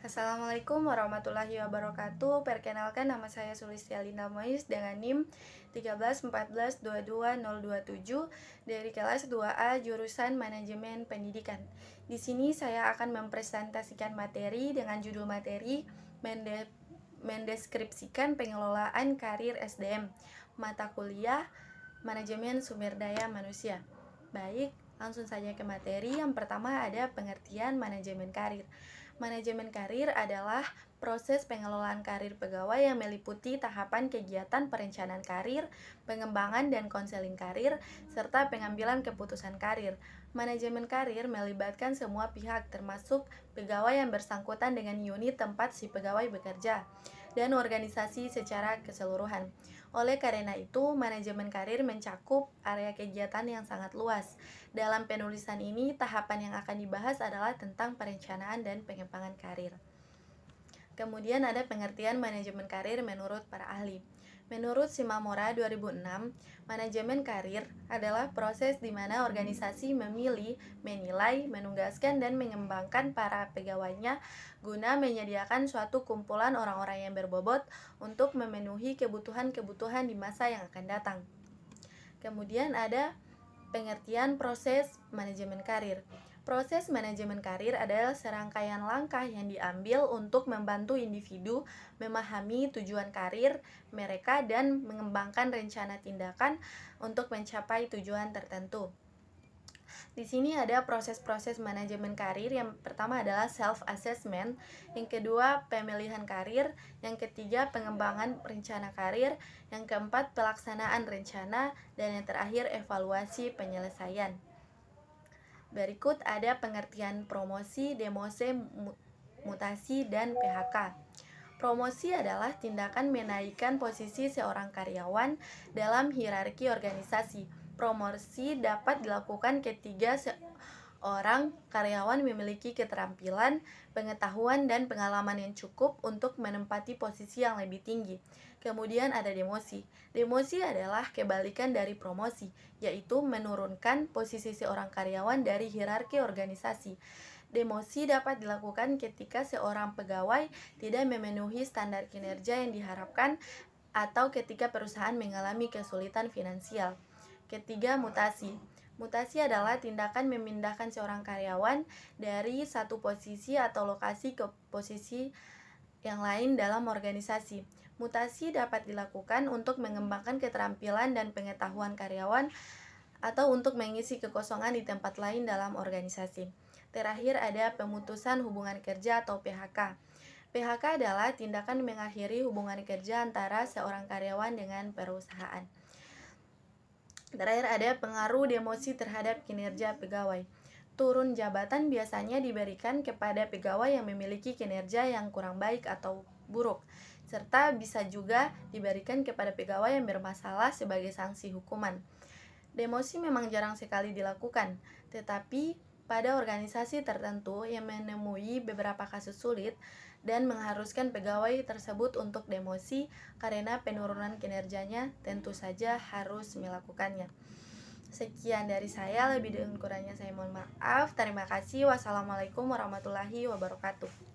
Assalamualaikum warahmatullahi wabarakatuh. Perkenalkan, nama saya Sulistia Linda Mois dengan NIM 13142227 dari kelas 2A jurusan Manajemen Pendidikan. Di sini saya akan mempresentasikan materi dengan judul materi mendeskripsikan pengelolaan karir SDM, mata kuliah Manajemen Sumber Daya Manusia. Baik, langsung saja ke materi. Yang pertama ada pengertian manajemen karir. Manajemen karir adalah proses pengelolaan karir pegawai yang meliputi tahapan kegiatan perencanaan karir, pengembangan dan konseling karir, serta pengambilan keputusan karir. Manajemen karir melibatkan semua pihak termasuk pegawai yang bersangkutan dengan unit tempat si pegawai bekerja dan organisasi secara keseluruhan. Oleh karena itu, manajemen karir mencakup area kegiatan yang sangat luas. Dalam penulisan ini, tahapan yang akan dibahas adalah tentang perencanaan dan pengembangan karir. Kemudian ada pengertian manajemen karir menurut para ahli. Menurut Shimamura 2006, manajemen karir adalah proses di mana organisasi memilih, menilai, menugaskan, dan mengembangkan para pegawainya guna menyediakan suatu kumpulan orang-orang yang berbobot untuk memenuhi kebutuhan-kebutuhan di masa yang akan datang. Kemudian ada pengertian proses manajemen karir. Proses manajemen karir adalah serangkaian langkah yang diambil untuk membantu individu memahami tujuan karir mereka dan mengembangkan rencana tindakan untuk mencapai tujuan tertentu. Di sini ada proses-proses manajemen karir. Yang pertama adalah self-assessment, yang kedua pemilihan karir, yang ketiga pengembangan rencana karir, yang keempat pelaksanaan rencana, dan yang terakhir evaluasi penyelesaian. Berikut ada pengertian promosi, demosi, mutasi, dan PHK. Promosi adalah tindakan menaikkan posisi seorang karyawan dalam hierarki organisasi. Promosi dapat dilakukan ketika seorang karyawan memiliki keterampilan, pengetahuan, dan pengalaman yang cukup untuk menempati posisi yang lebih tinggi. Kemudian ada demosi. Demosi adalah kebalikan dari promosi, yaitu menurunkan posisi seorang karyawan dari hierarki organisasi. Demosi dapat dilakukan ketika seorang pegawai tidak memenuhi standar kinerja yang diharapkan atau ketika perusahaan mengalami kesulitan finansial. Ketiga, mutasi. Mutasi adalah tindakan memindahkan seorang karyawan dari satu posisi atau lokasi ke posisi yang lain dalam organisasi. Mutasi dapat dilakukan untuk mengembangkan keterampilan dan pengetahuan karyawan atau untuk mengisi kekosongan di tempat lain dalam organisasi. Terakhir ada pemutusan hubungan kerja atau PHK. PHK adalah tindakan mengakhiri hubungan kerja antara seorang karyawan dengan perusahaan. Terakhir ada pengaruh demosi terhadap kinerja pegawai. Turun jabatan biasanya diberikan kepada pegawai yang memiliki kinerja yang kurang baik atau buruk, serta bisa juga diberikan kepada pegawai yang bermasalah sebagai sanksi hukuman. Demosi memang jarang sekali dilakukan, tetapi pada organisasi tertentu yang menemui beberapa kasus sulit dan mengharuskan pegawai tersebut untuk demosi karena penurunan kinerjanya, tentu saja harus melakukannya. Sekian dari saya, lebih dan kurangnya saya mohon maaf. Terima kasih. Wassalamualaikum warahmatullahi wabarakatuh.